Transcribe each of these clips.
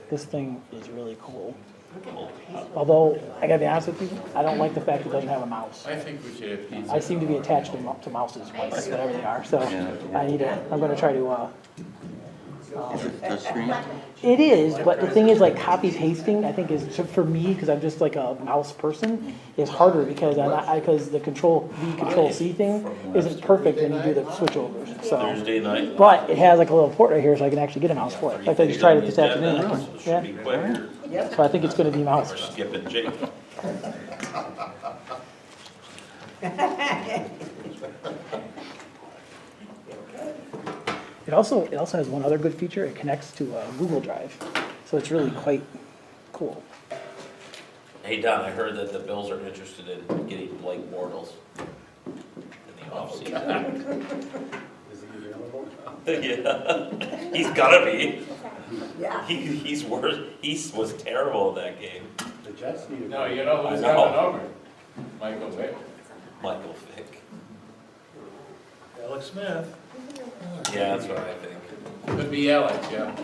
This thing is really cool. Although, I gotta be honest with you, I don't like the fact it doesn't have a mouse. I think we should have pizza. I seem to be attached to mouses, mice, whatever they are, so I'm gonna try to, Is it touchscreen? it is, but the thing is, like, copy pasting, I think is, for me, because I'm just like a mouse person, is harder because because the control C thing isn't perfect when you do the switchovers, so. Thursday night. But it has like a little port right here, so I can actually get a mouse for it. In fact, I just tried it this afternoon. I can- Should be quick. Yeah, so I think it's gonna be mouse. We're skipping Jake. It also has one other good feature. It connects to Google Drive, so it's really quite cool. Hey Don, I heard that the Bills are interested in getting Blake Bortles in the offseason. Is he available? Yeah, he's gotta be. Yeah. He's worse, he was terrible in that game. The Jets need a. No, you know who's I know. got the number? Michael Vick. Michael Vick. Alex Smith. Yeah, that's what I think. Could be Alex, yeah.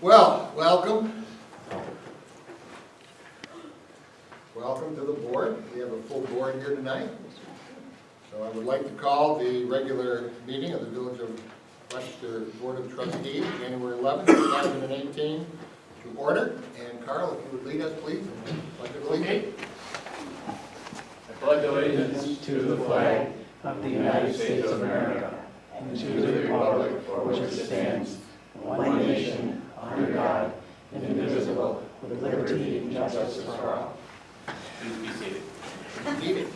Well, welcome. Welcome to the board. We have a full board here tonight. So I would like to call the regular meeting of the Village of Webster Board of Trustees, January 11th, 2018, to order. And Carl, if you would lead us, please. Pledge of allegiance. I pledge allegiance to the flag Of the United States of America and to the republic for which it stands, one nation, under God, indivisible, with liberty and justice for all. Please be seated. Need it.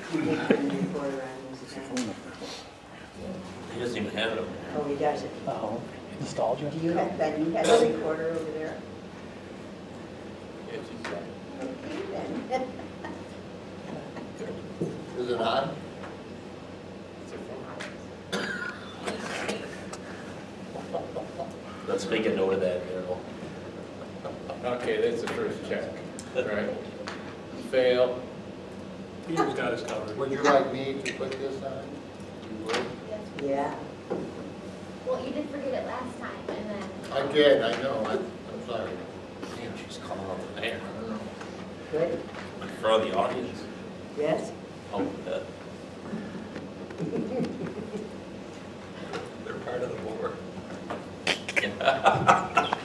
He doesn't even have it. Oh, he does it. Oh, nostalgia. Do you have, Ben, you have a recorder over there? Yes, he's got it. Okay, then. Is it on? It's a phone. Let's make a note of that, Daryl. Okay, that's the first check, right? Fail. Peter's got his covered. Would you like me to put this on? You would? Yeah. Well, you did forget it last time, and then. I did, I know. I'm sorry. Damn, she's calling out the mayor I don't know. Good. in front of the audience. Yes? Oh, that. They're part of the board. Yeah.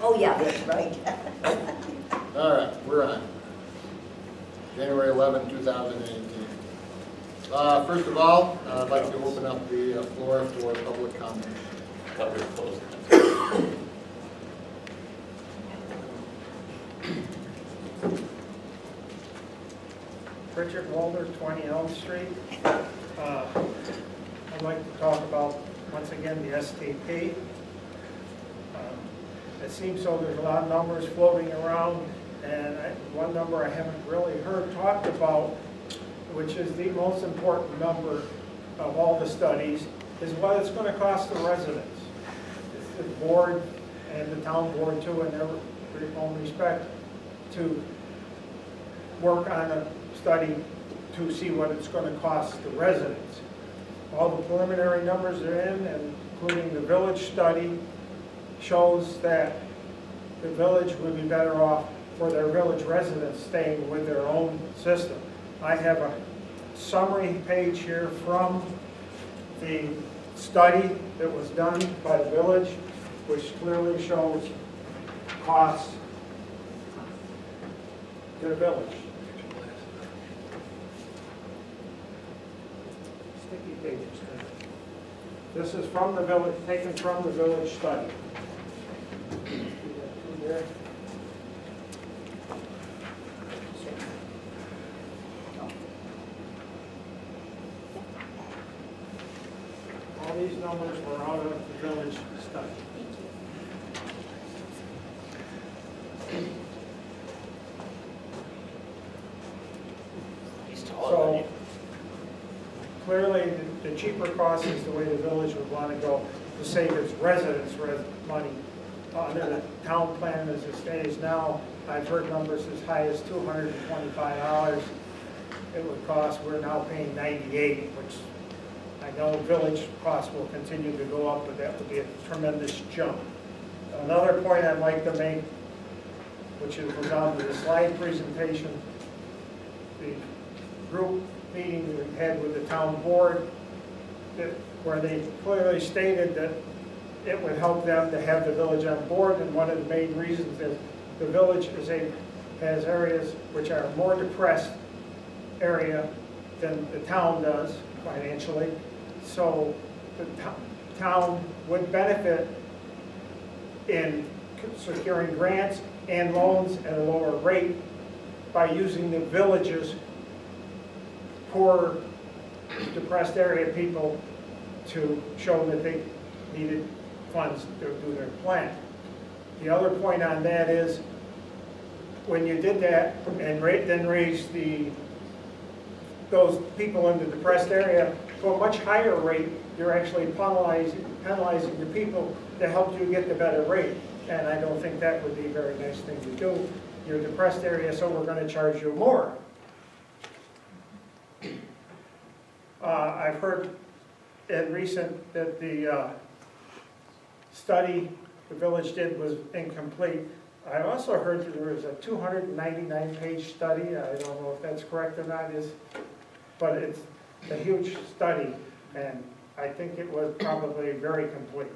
Oh, yeah, that's right. All right, we're on. January 11, 2018. First of all, I'd like to open up the floor for public comment. Thought we were closing. Richard Walter, 20 Elm Street. I'd like to talk about, once again, the STP. It seems so there's a lot of numbers floating around, and one number I haven't really heard talked about, which is the most important number of all the studies, is what it's going to cost the residents. The board and the town board too, in their own respect, to work on a study to see what it's going to cost the residents. All the preliminary numbers are in, and including the village study, shows that the village would be better off for their village residents staying with their own system. I have a summary page here from the study that was done by the village, which clearly shows costs to the village. Sticky pages. This is from the village, taken from the village study. All these numbers were out of the village study. He's taller than you. So clearly, the cheaper cost is the way the village would want to go to save its residents money. Under the town plan as it stands now, I've heard numbers as high as $225 it would cost. We're now paying $98, which I know village costs will continue to go up, but that would be a tremendous jump. Another point I'd like to make, which was on the slide presentation, the group meeting we had with the town board, where they clearly stated that it would help them to have the village on board, and one of the main reasons is the village has areas which are more depressed area than the town does financially. So the town would benefit in securing grants and loans at a lower rate by using the village's poor, depressed area people to show that they needed funds to do their plan. The other point on that is, when you did that and then raised those people in the depressed area to a much higher rate, you're actually penalizing the people that helped you get the better rate. And I don't think that would be a very nice thing to do. You're a depressed area, so we're going to charge you more. I've heard in recent that the study the village did was incomplete. I also heard that there was a 299-page study. I don't know if that's correct or not, but it's a huge study, and I think it was probably very complete.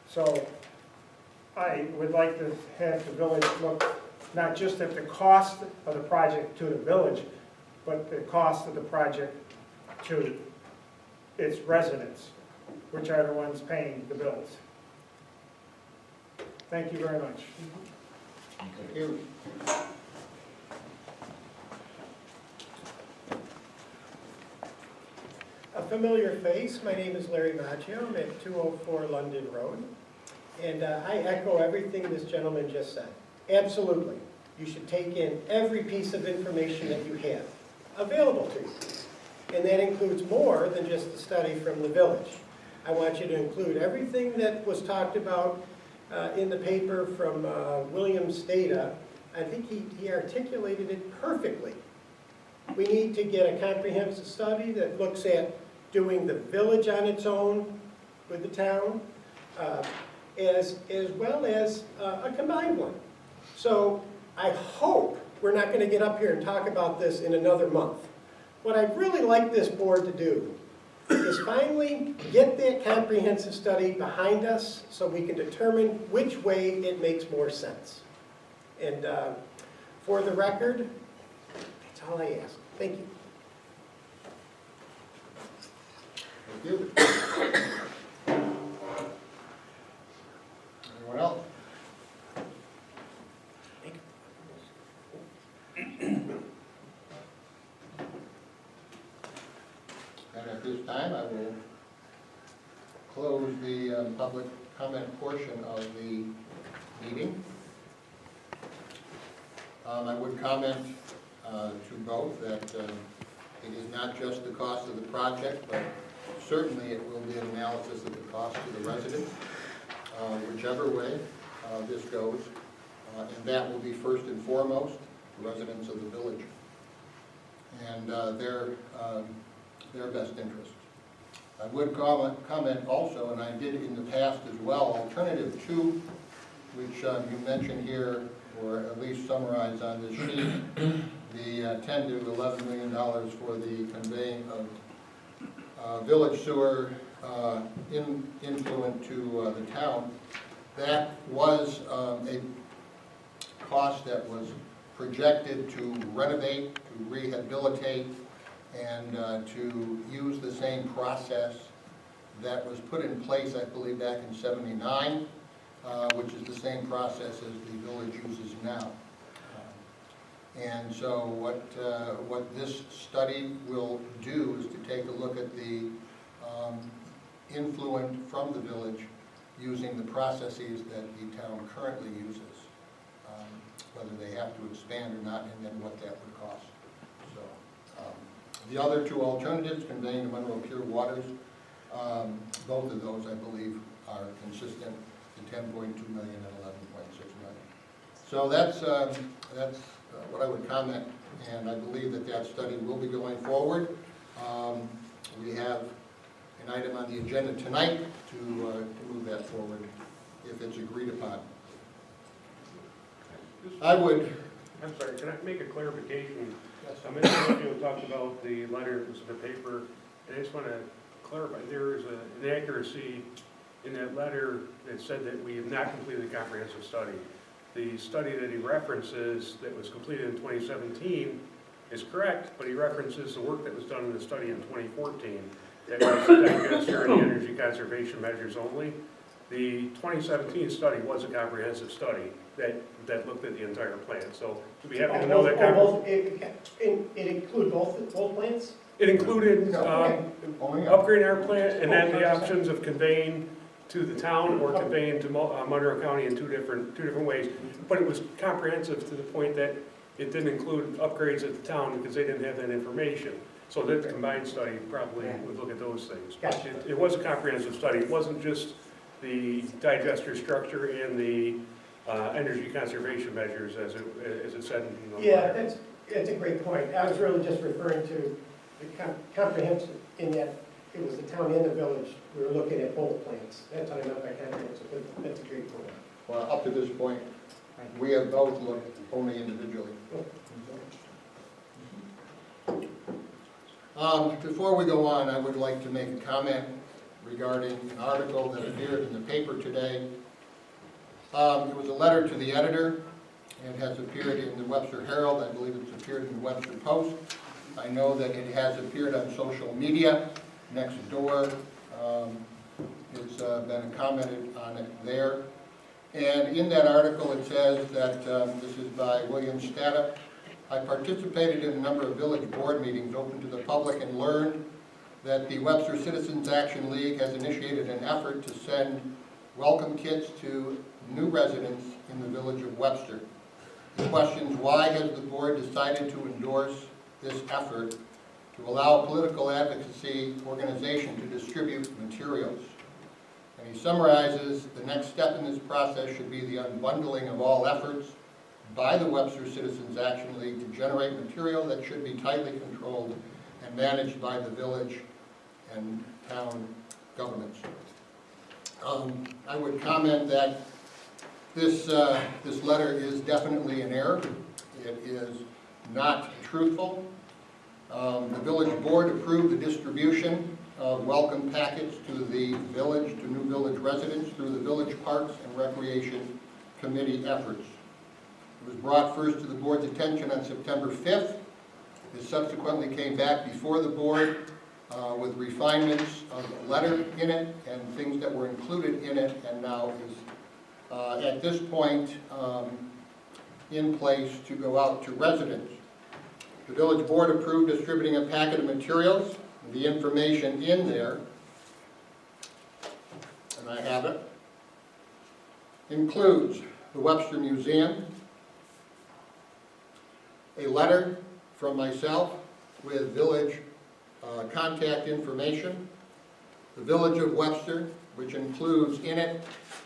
So I would like to have the village look not just at the cost of the project to the village, but the cost of the project to its residents, which are the ones paying the bills. Thank you very much. Thank you. A familiar face. My name is Larry Maggio. I'm at 204 London Road. And I echo everything this gentleman just said. Absolutely. You should take in every piece of information that you have available to you. And that includes more than just the study from the village. I want you to include everything that was talked about in the paper from William Stata. I think he articulated it perfectly. We need to get a comprehensive study that looks at doing the village on its own with the town, as well as a combined one. So I hope we're not going to get up here and talk about this in another month. What I'd really like this board to do is finally get that comprehensive study behind us so we can determine which way it makes more sense. And for the record, that's all I ask. Thank you. Thank you. Anyone else? And at this time, I will close the public comment portion of the meeting. I would comment to both that it is not just the cost of the project, but certainly it will be an analysis of the cost to the residents, whichever way this goes. And that will be first and foremost the residents of the village and their best interests. I would comment also, and I did in the past as well, alternative 2, which you mentioned here, or at least summarized on this sheet, the $10 to $11 million for the conveying of village sewer influent to the town. That was a cost that was projected to renovate, to rehabilitate, and to use the same process that was put in place, I believe, back in '79, which is the same process as the village uses now. And so what this study will do is to take a look at the influent from the village using the processes that the town currently uses, whether they have to expand or not, and then what that would cost. So the other 2 alternatives, conveying to Monroe Pure Waters, both of those, I believe, are consistent to 10.2 million and 11.6 million. So that's what I would comment, and I believe that study will be going forward. we have an item on the agenda tonight to move that forward if it's agreed upon. I'm sorry, can I make a clarification? Mr. Whitfield talked about the letter that was in the paper, and I just want to clarify, there is an inaccuracy in that letter that said that we have not completed the comprehensive study. The study that he references that was completed in 2017 is correct, but he references the work that was done in the study in 2014 that was digester and energy conservation measures only. The 2017 study was a comprehensive study that looked at the entire plant. So to be happy to know that. It include both plants? It included upgrading our plant and then the Oh, options of conveying to the town or conveying to Monroe County in two different ways. But it was comprehensive to the point that it didn't include upgrades at the town because they didn't have that information. So that the combined study probably would look at those things. But it was a comprehensive study. It wasn't just the digester structure and the energy conservation measures as it said in the Yeah, letter. that's a great point. I was really just referring to the comprehensive in that it was the town and the village. We were looking at both plants. That's what I meant by comprehensive, but that's a great point. Well, up to this point, we have both looked only individually. Before we go on, I would like to make a comment regarding an article that appeared in the paper today. It was a letter to the editor and has appeared in the Webster Herald. I believe it's appeared in the Webster Post. I know that it has appeared on social media next door. It's been commented on it there. And in that article it says that, this is by William Stata, I participated in a number of village board meetings open to the public and learned that the Webster Citizens Action League has initiated an effort to send welcome kits to new residents in the village of Webster. He questions why has the board decided to endorse this effort to allow a political advocacy organization to distribute materials. And he summarizes the next step in this process should be the unbundling of all efforts by the Webster Citizens Action League to generate material that should be tightly controlled and managed by the village and town governments. I would comment that this letter is definitely an error. It is not truthful. The village board approved the distribution of welcome packets to the village, to new village residents through the Village Parks and Recreation Committee efforts. It was brought first to the board's attention on September 5th. It subsequently came back before the board with refinements of the letter in it and things that were included in it, and now is at this point in place to go out to residents. The village board approved distributing a packet of materials. The information in there, and I have it, includes the Webster Museum, a letter from myself with village contact information, the village of Webster, which includes in it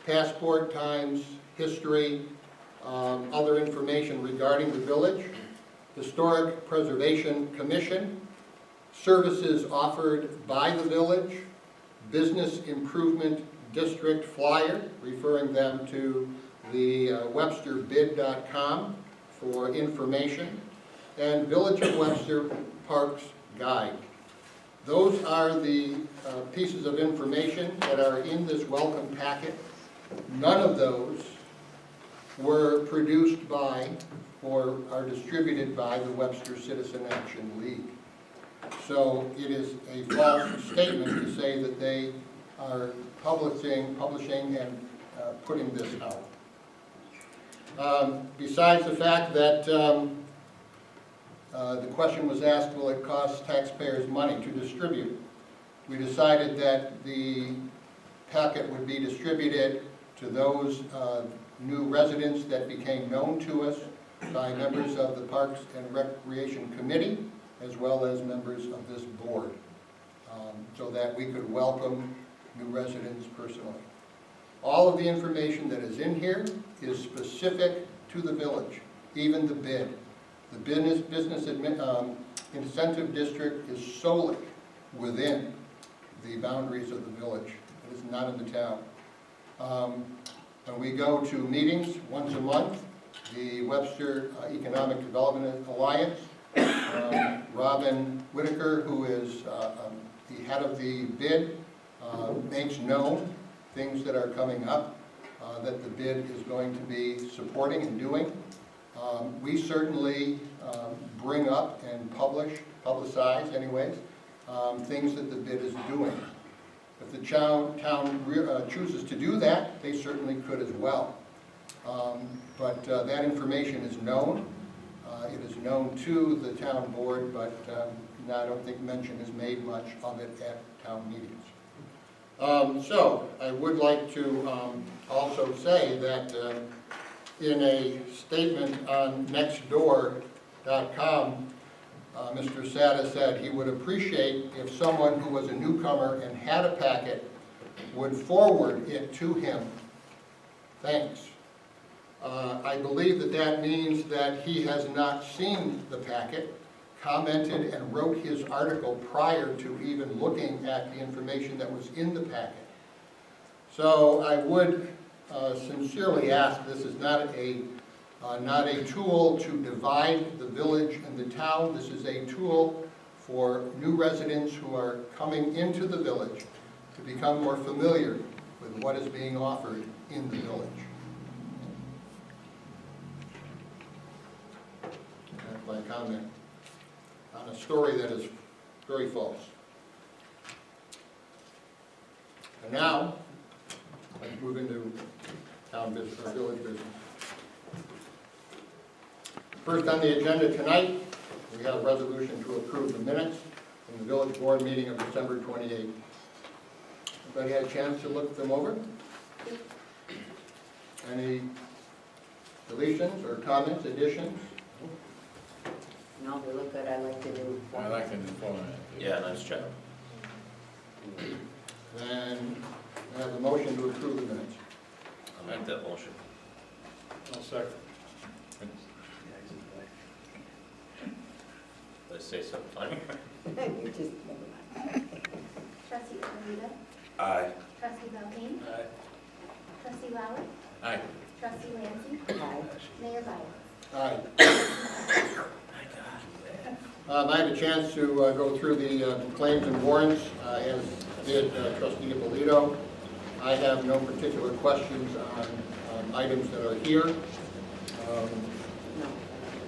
passport times, history, other information regarding the village, Historic Preservation Commission, services offered by the village, Business Improvement District flyer, referring them to the websterbid.com for information, and Village of Webster Parks Guide. Those are the pieces of information that are in this welcome packet. None of those were produced by or are distributed by the Webster Citizen Action League. So it is a false statement to say that they are publishing and putting this out. Besides the fact that the question was asked, will it cost taxpayers money to distribute? We decided that the packet would be distributed to those new residents that became known to us by members of the Parks and Recreation Committee, as well as members of this board, so that we could welcome new residents personally. All of the information that is in here is specific to the village, even the bid. The business incentive district is solely within the boundaries of the village. It is not in the town. When we go to meetings once a month, the Webster Economic Development Alliance, Robin Whitaker, who is the head of the bid, makes known things that are coming up that the bid is going to be supporting and doing. We certainly bring up and publicize anyways, things that the bid is doing. If the town chooses to do that, they certainly could as well. But that information is known. It is known to the town board, but I don't think mention is made much of it at town meetings. So I would like to also say that in a statement on nextdoor.com, Mr. Sada said he would appreciate if someone who was a newcomer and had a packet would forward it to him. Thanks. I believe that that means that he has not seen the packet, commented and wrote his article prior to even looking at the information that was in the packet. So I would sincerely ask, this is not a tool to divide the village and the town. This is a tool for new residents who are coming into the village to become more familiar with what is being offered in the village. That's my comment on a story that is very false. And now, let's move into town business, or village business. First on the agenda tonight, we have a resolution to approve the minutes from the village board meeting of December 28th. Everybody had a chance to look them over? Any deletions or comments, additions? No, they look good, I like the new I like the new format. Yeah, nice job. And I have a motion to approve the minutes. I'll make that motion. I'll second. Did I say something funny? You just, never mind. Trustee Almeida, Aye. trustee Belkane, Aye. trustee Lauer, Aye. trustee Lancy, Aye. mayor Byers. Aye. I had a chance to go through the claims and warrants, as did trustee Ippolito. I have no particular questions on items that are here. No.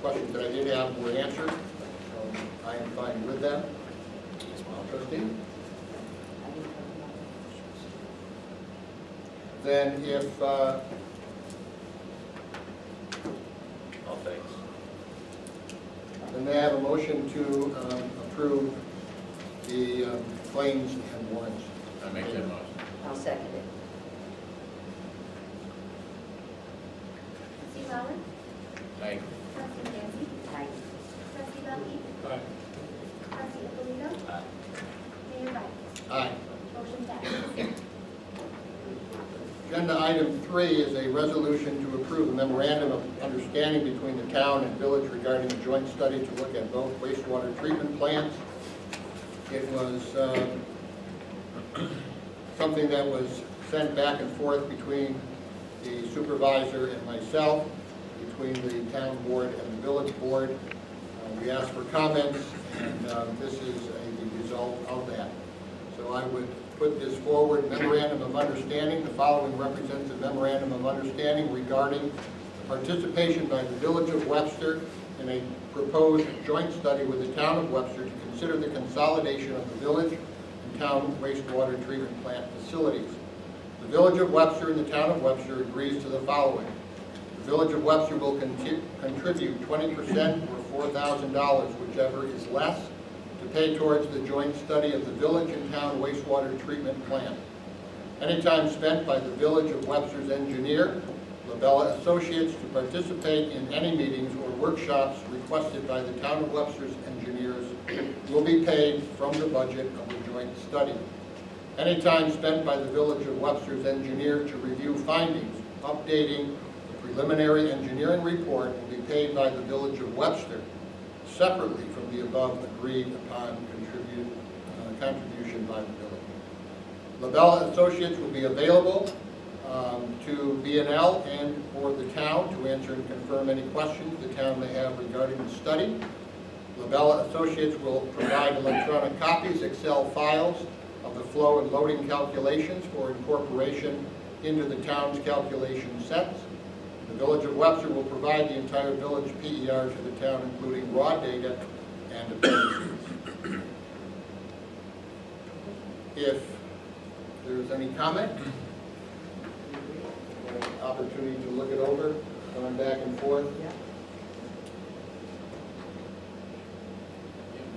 Questions that I did have were answered, so I am fine with them. Trustee? Then if, Oh, thanks. then they have a motion to approve the claims and warrants. I make that motion. I'll second it. Trustee Lauer, Aye. trustee Lancy, Aye. trustee Belkane, Aye. trustee Ippolito, Aye. mayor Byers. Aye. Motion passes. Agenda item 3 is a resolution to approve a memorandum of understanding between the town and village regarding a joint study to look at both wastewater treatment plants. It was something that was sent back and forth between the supervisor and myself, between the town board and the village board. We asked for comments, and this is the result of that. So I would put this forward, memorandum of understanding. The following represents a memorandum of understanding regarding participation by the village of Webster in a proposed joint study with the town of Webster to consider the consolidation of the village and town wastewater treatment plant facilities. The village of Webster and the town of Webster agrees to the following. The village of Webster will contribute 20% or $4,000, whichever is less, to pay towards the joint study of the village and town wastewater treatment plant. Any time spent by the village of Webster's engineer, Labella Associates, to participate in any meetings or workshops requested by the town of Webster's engineers will be paid from the budget of the joint study. Any time spent by the village of Webster's engineer to review findings, updating the preliminary engineering report will be paid by the village of Webster separately from the above agreed upon contribution by the village. LaBella Associates will be available to B&L and for the town to answer and confirm any questions the town may have regarding the study. LaBella Associates will provide electronic copies, Excel files of the flow and loading calculations for incorporation into the town's calculation sets. The Village of Webster will provide the entire village PER to the town, including raw data and appendices. If there's any comment, any opportunity to look it over, going back and forth,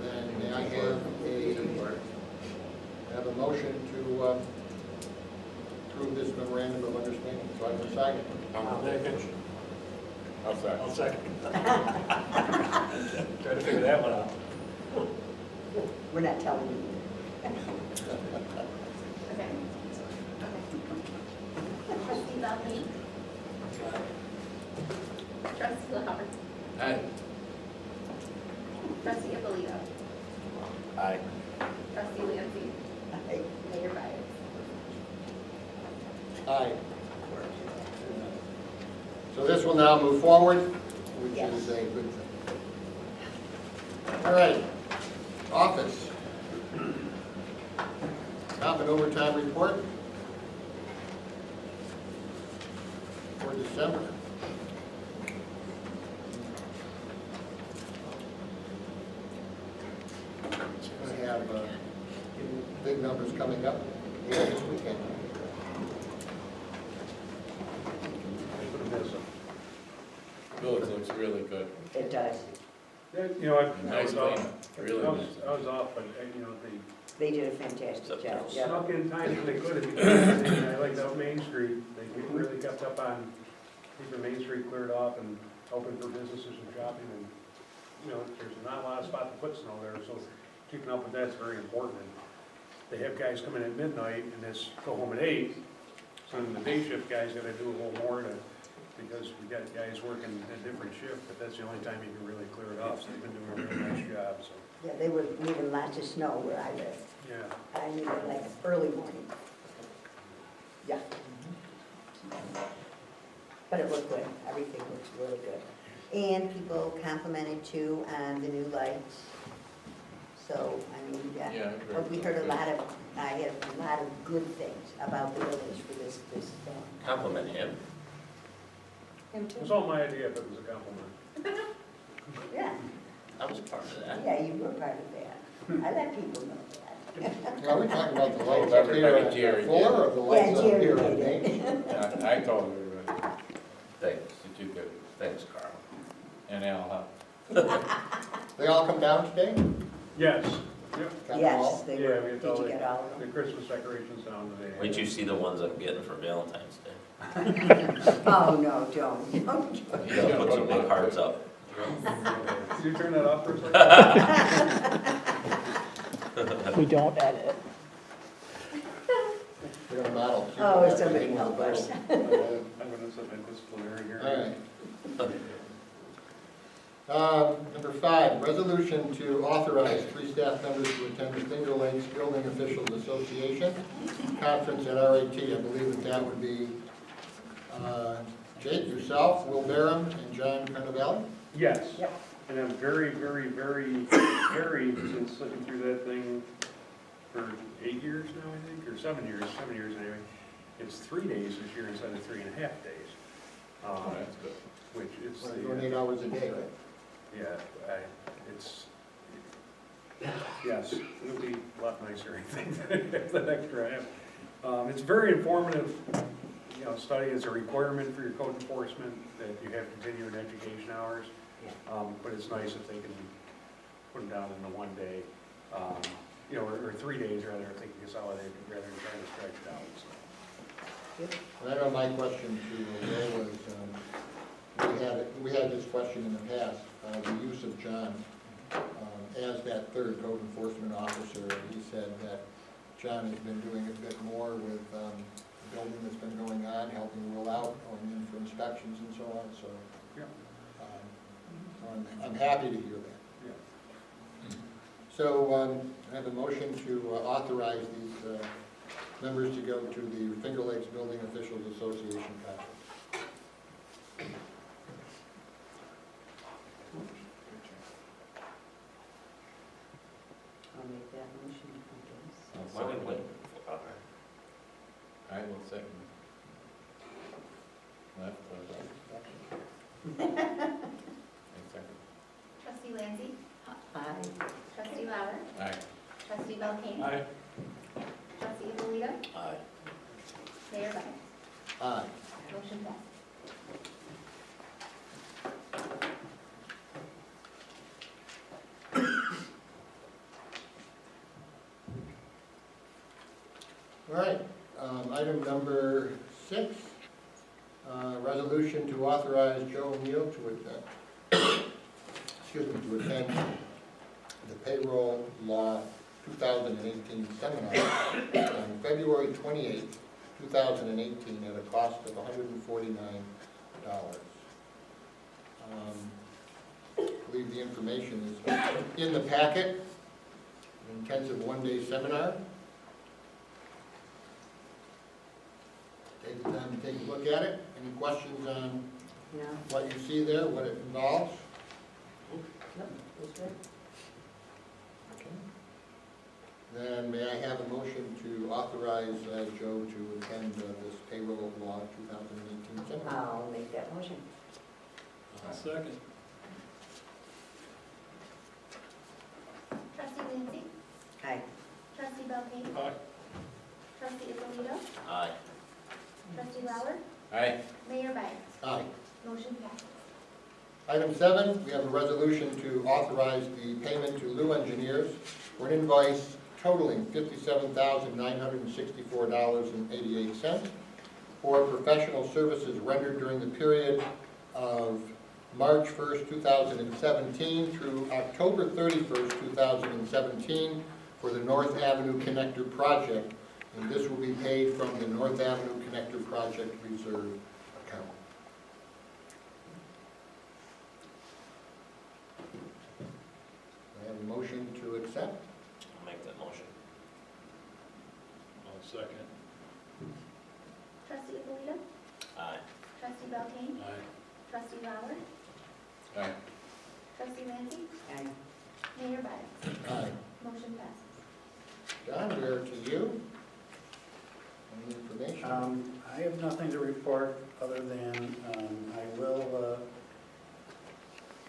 then may I have a motion to approve this memorandum of understanding? So I can sign it. I'll second. Try to figure that one out. We're not telling you. Okay. Trustee Belknap. Trustee Lauer. Aye. Trustee Abolito. Aye. Trustee Lancy. Mayor Byers. Aye. So this will now move forward, which is a good thing. All right, office. Comp and overtime report for December. Going to have big numbers coming up here this weekend. Village looks really good. It does. You know, I Nice was off, clean, really I nice. was off, but, you know, They did a fantastic job. they Yeah. snuck in time if they could, if you could. And I liked out Main Street, they really kept up on keeping Main Street cleared off and open for businesses and shopping, and, you know, there's not a lot of spots to put snow there, so keeping up with that's very important. And they have guys come in at midnight and just go home at 8, so then the day shift guys gotta do a little more because we got guys working a different shift, but that's the only time you can really clear it off, so they've been doing a real nice job, so, Yeah, they were leaving lots of snow where I live. yeah. I mean, like early morning. Yeah. But it looked good. Everything looks really good. And people complimented too on the new lights. So, I mean, Yeah, but we heard I had a lot of good things about the village for this Compliment him. Him It was too. all my idea if it was a compliment. Yeah, I was part of that. yeah, you were part of that. I let people know that. Well, we're talking about the lights up Everybody, here at Jerry Fuller or the lights up Jerry here did at it. Main? Yeah, I told everybody, Thanks. you do good. Thanks, Carl. And Al, They all come down today? Yes, yep. Got them Yes, all? they Yeah, were. we Did had all you the- get all of The them? Christmas decorations down today. Wait till you see the ones I'm getting for Valentine's Day. Oh, no, don't. You gotta put some big hearts up. Could you turn that off for a second? We don't edit. We're gonna model. Oh, somebody help us. I'm gonna submit this preliminary here. All right. Number 5, resolution to authorize 3 staff members to attend the Finger Lakes Building Officials Association Conference at RAT. I believe that would be Jake, yourself, Will Barham, and John Carnevale. Yes. Yep. And I'm very, since looking through that thing for 8 years now, I think, or 7 years anyway. It's 3 days this year instead of 3.5 days. oh, that's good. Which is Well, doing 8 hours a day, right? yeah, yes, it'll be a lot nicer, I think, than extra half. It's very informative, you know, study is a requirement for your code enforcement that you have continuing education hours. But it's nice if they can put them down into 1 day, you know, or 3 days rather, if they can consolidate it rather than trying to stretch it out, so. And I know my question to Will was, we had this question in the past, the use of John as that third code enforcement officer. He said that John has been doing a bit more with the building that's been going on, helping Will out, going in for inspections and so on, so. Yeah. I'm happy to hear that. Yeah. So I have a motion to authorize these members to go to the Finger Lakes Building Officials Association conference. I'll make that motion, I guess. Why don't we wait? I will second. Left, I second. Trustee Lancy, Aye. trustee Lauer, Aye. trustee Belkane, Aye. trustee Alito, Aye. mayor White. Aye. Motion passes. All right, item number 6, resolution to authorize Joe O'Neill to attend the payroll law 2018 seminar on February 28th, 2018 at a cost of $149. I believe the information is in the packet, an intensive one-day seminar. Take the time to take a look at it. Any questions on No, what you see there, what it involves? no, it's good. Okay. Then may I have a motion to authorize Joe to attend this payroll law 2018 seminar? I'll make that motion. Second. Trustee Lancy, Aye. trustee Belkane, Aye. trustee Alito, Aye. trustee Lauer, Aye. mayor White. Aye. Motion passes. Item 7, we have a resolution to authorize the payment to Lou Engineers for an invoice totaling $57,964.88 for professional services rendered during the period of March 1st, 2017 through October 31st, 2017 for the North Avenue Connector Project, and this will be paid from the North Avenue Connector Project Reserve account. I have a motion to accept. I'll make that motion. I'll second. Trustee Alito, Aye. trustee Belkane, Aye. trustee Lauer, Aye. trustee Lancy, Aye. mayor White. Aye. Motion passes. John, we're to you. Any information? I have nothing to report other than I will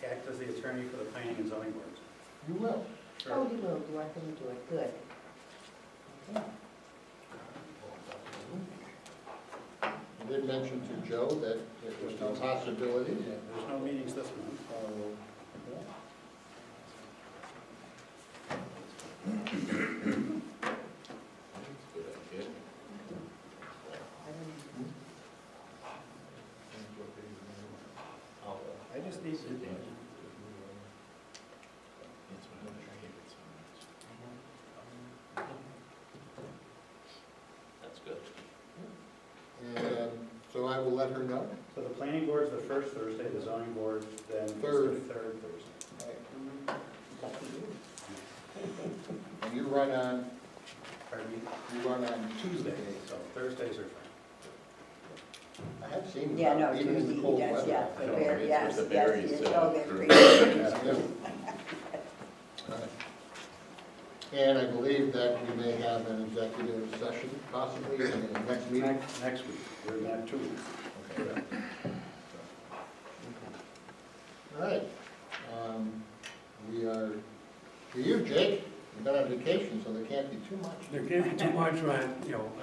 act as the attorney for the planning and zoning boards. You will. Oh, you will, you are going to do it, good. Okay. You did mention to Joe that it was a possibility. There's no meetings this month. I just need to, That's good. And so I will let her know. so the planning board's the first Thursday, the zoning board then is the Third. third Thursday. And you run on, Pardon me? you run on Tuesday. So Thursdays are fine. I have seen Yeah, that, no, even in Tuesday the he cold does, weather. yeah, I know, very, it's yes, with the yes, berries, yes, so- oh, they're great. Yeah. And I believe that we may have an executive session possibly in the next meeting. Next week, we're not 2 weeks. Okay. All right. We are, for you, Jake, you've been on vacation, so there can't be too much. There can't be too much, but,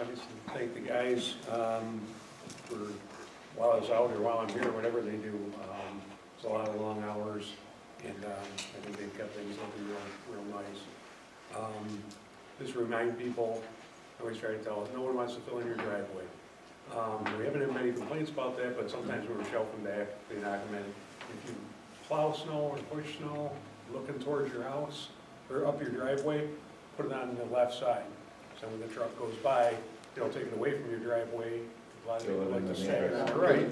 obviously thank the guys for, while I was out or while I'm here, whatever they do. It's a lot of long hours, and I think they've kept things looking real nice. Just remind people, I always try to tell us, no one wants to fill in your driveway. We haven't had many complaints about that, but sometimes we were shelving back, they knock them in. If you plow snow or push snow, looking towards your house, or up your driveway, put it on the left side. So when the truck goes by, it'll take it away from your driveway. A lot of people like to stay on the right.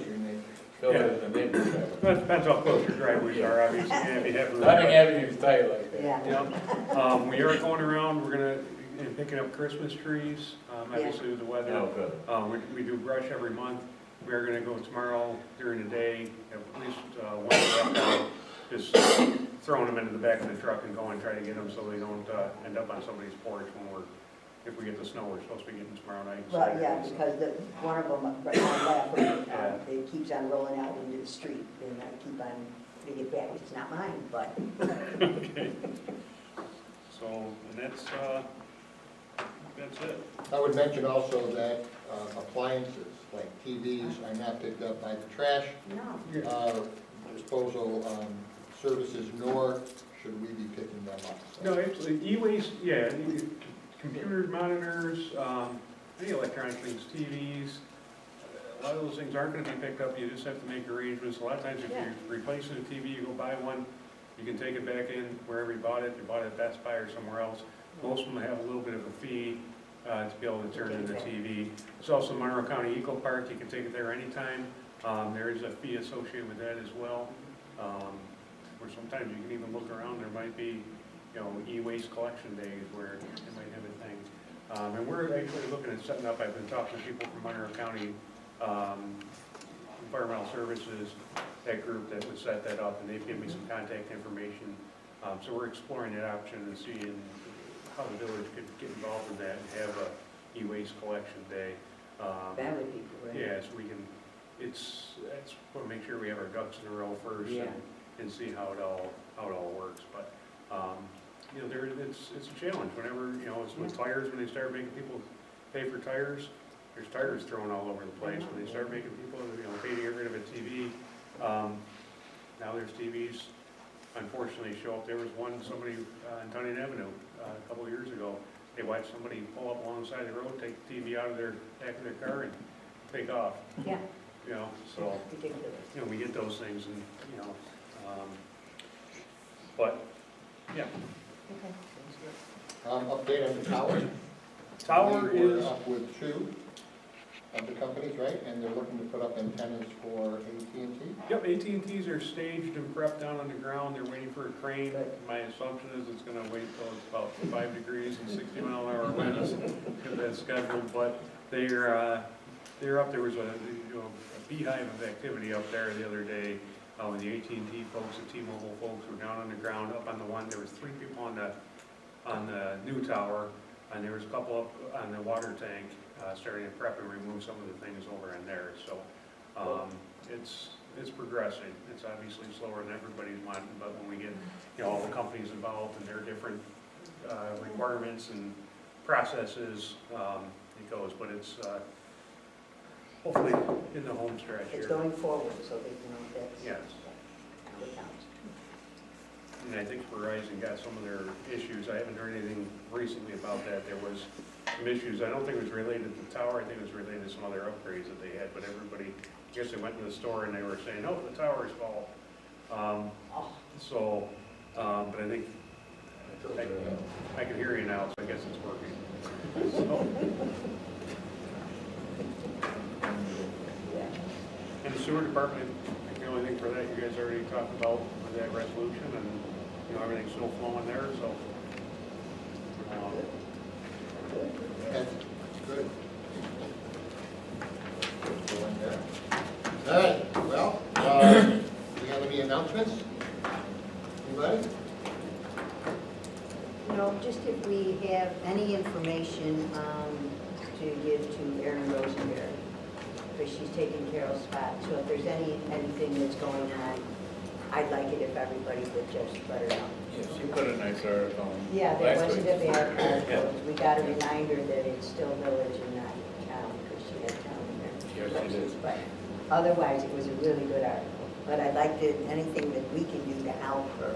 Fill it in the neighbor's driveway. Well, it depends how close your driveways are, obviously, yeah, if you have. Nothing Avenue's tight like that. Yeah. Yeah, we are going around, we're gonna, and picking up Christmas trees, obviously with the weather. Oh, good. We do brush every month. We are gonna go tomorrow during the day, have at least one left out, just throwing them into the back of the truck and going, try to get them so they don't end up on somebody's porch when if we get the snow we're supposed to be getting tomorrow night. Well, yeah, because one of them, right on left, it keeps on rolling out into the street, and I keep on, they get back, it's not mine, but. Okay. So, and that's it. I would mention also that appliances like TVs are not picked up by the trash No. disposal services, nor should we be picking them up. So- No, actually, e-waste, yeah, computer monitors, any electronic things, TVs, a lot of those things aren't gonna be picked up, you just have to make arrangements. A lot of times if you're replacing a TV, you go buy one, you can take it back in wherever you bought it at Best Buy or somewhere else. Most of them have a little bit of a fee to be able to turn in the TV. There's also Monroe County Eco Park, you can take it there anytime. There is a fee associated with that as well. Or sometimes you can even look around, there might be, e-waste collection days where they might have a thing. And we're actually looking at setting up, I've been talking to people from Monroe County Environmental Services, that group that would set that up, and they've given me some contact information. So we're exploring that option and seeing how the village could get involved in that and have a e-waste collection day. That would be great. Yeah, so we can, it's want to make sure we have our ducks in a row first and see how it all works. But it's a challenge whenever it's with tires, when they start making people pay for tires. There's tires thrown all over the place. When they start making people pay to get rid of a TV, now there's TVs. Unfortunately, show up. There was somebody on Tunyon Avenue a couple of years ago. They watched somebody pull up alongside the road, take the TV out of their back of their car, and take off. Yeah. So Ridiculous. we get those things, and but yeah. Okay. Update on the tower. Tower We were is up with 2 of the companies, right? And they're looking to put up antennas for AT&T. Yep, AT&Ts are staged and prepped down on the ground. They're waiting for a crane. My assumption is it's gonna wait till it's about 5 degrees and 60-mile-an-hour winds to get that scheduled, but they're up. There was a beehive of activity up there the other day. When the AT&T folks, the T-Mobile folks were down on the ground, up on the one, there was 3 people on the new tower, and there was a couple up on the water tank, starting to prep and remove some of the things over in there. So it's progressing. It's obviously slower than everybody's wanting, but when we get all the companies involved and their different requirements and processes, it goes. But it's hopefully in the home stretch here. It's going forward, so they that's. Yes. That counts. And I think Verizon got some of their issues. I haven't heard anything recently about that. There was some issues. I don't think it was related to the tower. I think it was related to some other upgrades that they had. But everybody, I guess they went to the store and they were saying, "Oh, the tower's fault." But I think I can hear you now, so I guess it's working. So. And the sewer department, I think the only thing for that, you guys already talked about with that resolution, and everything's still flowing there, so. That's good. Going there. All right, well, do we have any announcements? Anybody? Just if we have any information to give to Erin Rosenberg, because she's taking Carol's spot. So if there's anything that's going on, I'd like it if everybody would just let her know. Yeah, she put a nice article on Yeah, there last wasn't week. a bad article. We got a reminder that it's still village and not town, because she had town in there. Yes, she did. But otherwise, it was a really good article. But I'd like anything that we can do to help her.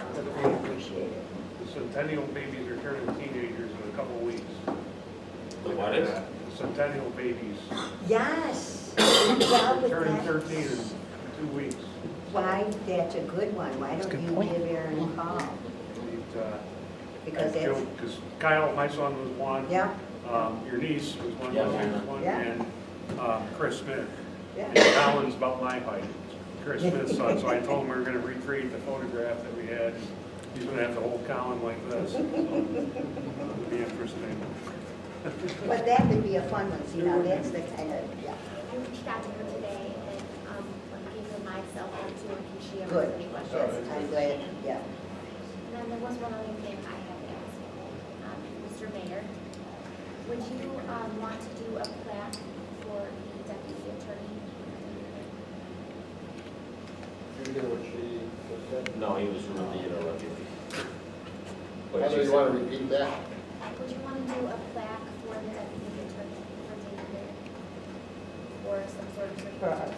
I appreciate it. The Centennial babies are turning teenagers in a couple of weeks. What is? The Centennial babies. Yes. Well, with Turning that, 13 in 2 weeks. why, that's a good one. Why don't you give Erin a call? Because that's, Because Kyle, my son, was one. yeah, Your niece was one, Yeah. my son was one, Yeah. and Chris Smith. And Colin's about my height, Chris Smith's son, so I told him we were gonna recreate the photograph that we had. He's gonna have to hold Colin like this. So, it'll be interesting. But that would be a fun one, see, now that's the kind of, yeah. I reached out to her today and, gave her my cell phone too, in case she ever Good. has any questions. I'm glad, yeah. And then there was one other thing I had to ask, Mr. Mayor. Would you, want to do a plaque for the deputy attorney? Did you hear what she just said? No, he was reiterating. Why do you want to repeat that? Would you want to do a plaque for the deputy attorney for David? Or some sort of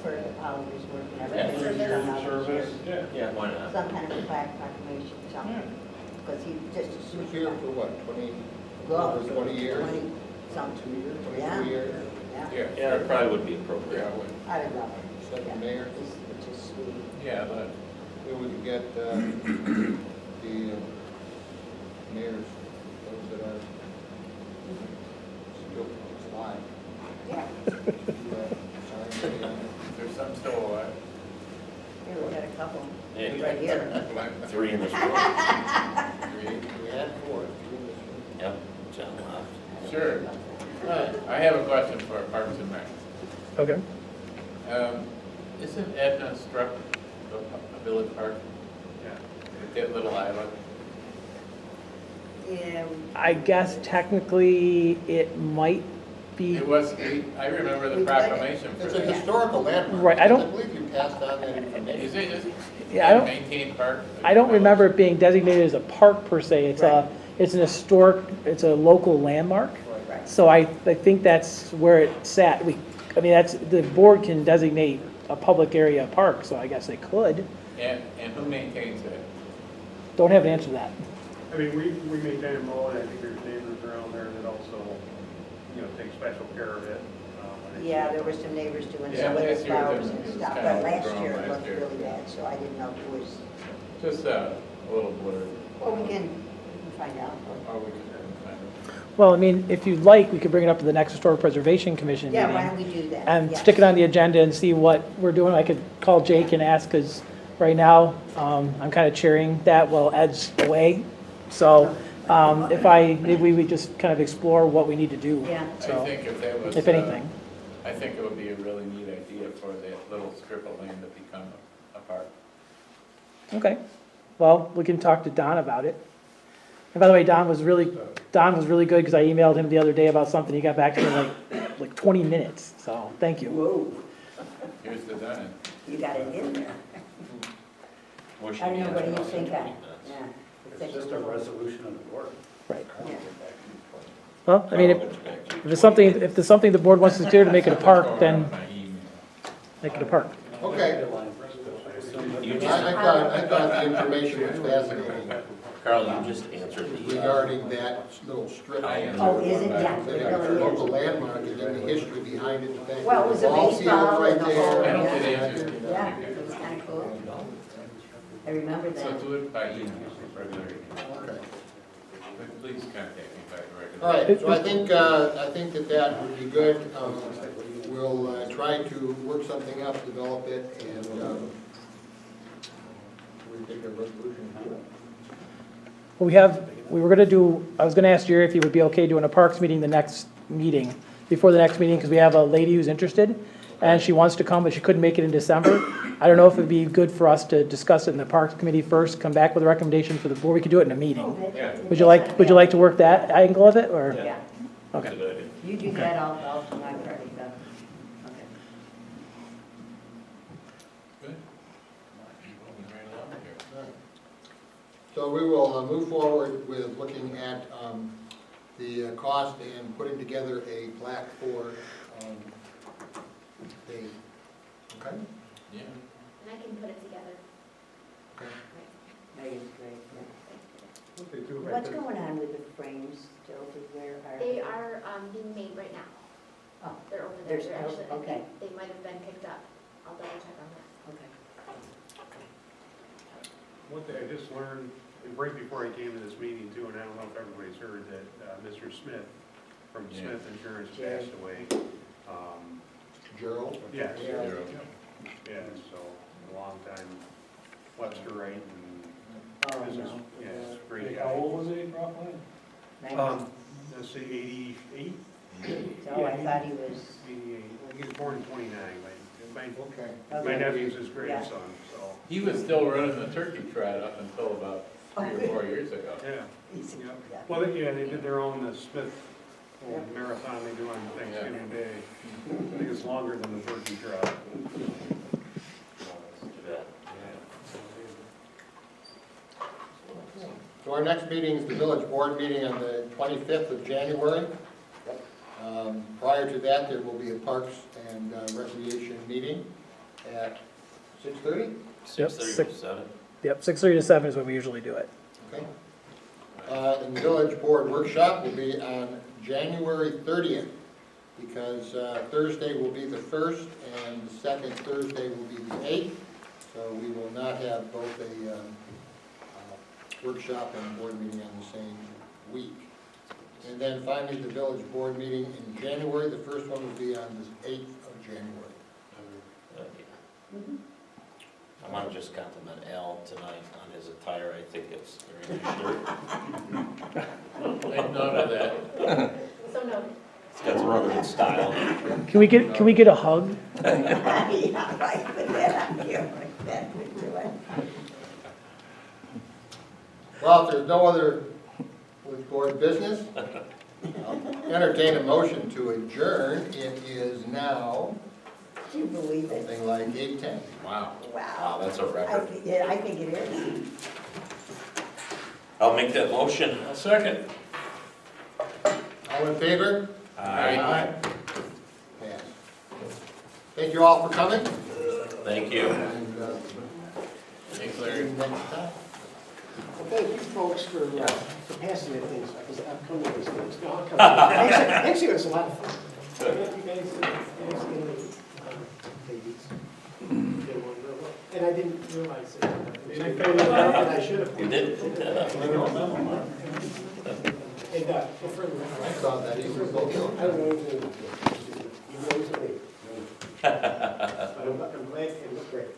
For the hours work and Yeah. everything. he's done out Service, here. yeah. Yeah, why not? Some kind of a plaque proclamation, something. Because he just. She was here for what, 20, Well, over 20 years? 20 something. 2 years, Yeah. 23 years? Yeah, Yeah, it probably would be appropriate. Yeah, well, I would love it. Second mayor? Which is sweet. yeah, but Then we could get the mayors, those that are still alive. Yeah. there's some still alive. Here, we got a couple. Yeah. Right here. 3 in this room. We had 4. Yep, John left. Sure. I have a question for Parks and Rec. Okay. Isn't Edna struck a village park? Yeah. With that little island? Yeah. I guess technically it might be, It was, I remember the proclamation for It's a that. historical landmark. Right, I don't- I believe you passed on that information. Is it just Yeah, I don't- maintained park? I don't remember it being designated as a park per se. It's a, it's an historic, it's a local landmark. Right. So I think that's where it sat. I mean, that's, the board can designate a public area a park, so I guess they could. And who maintains it? Don't have an answer to that. I mean, we maintain a mow, and I think there's neighbors around there that also, take special care of it. when it's- Yeah, there were some neighbors doing Yeah, some of the last year flowers it and was stuff, kinda but last overgrown year it last looked year. really bad, so I didn't know if it was, Just a little blurb. well, we can find out. Or we can find it. Well, I mean, if you'd like, we could bring it up to the next Historic Preservation Commission Yeah, meeting. why don't we do that? And Yes. stick it on the agenda and see what we're doing. I could call Jake and ask, because right now, I'm kind of chairing that while Ed's away. So maybe we would just kind of explore what we need to do. Yeah. I So, think if that was. if anything. I think it would be a really neat idea for that little strip of land to become a park. Okay. Well, we can talk to Don about it. And by the way, Don was really good, because I emailed him the other day about something. He got back to me in like 20 minutes. So, thank you. Whoa, Here's the done. you got it in there. Or should I don't we know, what do you answer think? in 20 minutes? Yeah. It's just a resolution of the board. Right. Yeah. Well, I mean, I'll get you back to you. if there's something the board wants to consider to make it a park, then make it a park. Okay, You just, I thought the information was fascinating Carl, you just answered the, regarding that little strip. Oh, is it? Yeah, it That it's really a is. local landmark, and then the history behind it, the fact Well, that it was the a ball field baseball right and the there. whole- I don't Yeah. get answers. Yeah, it was kind of cool. I remember So that. do it by email, regular. Okay. But please contact me by regular. All right, so I think that would be good. We'll try to work something up, develop it, and we take a resolution. Well, we were gonna do, I was gonna ask Jerry if he would be okay doing a parks meeting before the next meeting, because we have a lady who's interested, and she wants to come, but she couldn't make it in December. I don't know if it'd be good for us to discuss it in the Parks Committee first, come back with a recommendation for the board, we could do it in a meeting. Yeah. Would you like to work that angle of it, or? Yeah, that's a good idea. you do that, I'll do my part. Okay. Good. Moving right along here. So we will move forward with looking at the cost and putting together a plaque for Dave. Okay? Yeah. And I can put it together. Okay. That is great, yeah. What they do right What's there- going on with the frames, still, where are? They are, being made right now. Oh, They're over there. They're They're still- actually, I okay. think they might have been picked up. I'll double check on that. okay. One thing I just learned, right before I came to this meeting too, and I don't know if everybody's heard that Mr. Smith from Yeah. Smith Insurance Jerry. passed away. Gerald? Yes, Zero. yeah, so, a long time Webster right, and Oh, this is, no. yeah, it's a great How guy. old was he roughly? Let's say 88, So I thought he was, 88, he was born in 29, Okay. my nephew's his grandson, so, He was still running the turkey trot up until about 3 or 4 years ago. yeah. he's, Yep. yeah. Well, yeah, they did their own, the Smith marathon they do on Thanksgiving Day. I think it's longer than the turkey trot. So our next meeting is the village board meeting on the 25th of January. Prior to that, there will be a Parks and Recreation meeting at 6:30. Yep, 6:30 to 7. Yep, 6:30 to 7 is when we usually do it. Okay. And the village board workshop will be on January 30th, because Thursday will be the 1st and the second Thursday will be the 8th. So we will not have both a workshop and board meeting on the same week. And then finally, the village board meeting in January. The first one will be on the 8th of January. I want to just compliment Al tonight on his attire. I think it's very nice shirt. Make note of that. So no, It's got some really good style. Can we get a hug? Yeah, right, put that on here, like that, would do it. Well, if there's no other with board business, I'll entertain a motion to adjourn. It is now Do you believe it? something like 8:10. Wow. Wow, Wow. that's a record. Yeah, I think it is. I'll make that motion. I'll second. All in favor? Aye. Pass. Thank you all for coming. Thank you. And Thanks, see Larry. you next time. Well, thank you folks for passing the things, because I've come to these things. No, I'll come. Actually, it was a lot of fun. You guys did babies. Did one real well. And I didn't realize it. I found it out, and I should have. You did? And, for the record, I saw that he was both. I don't know anything about this. You know, it's me. But I'm glad it was great.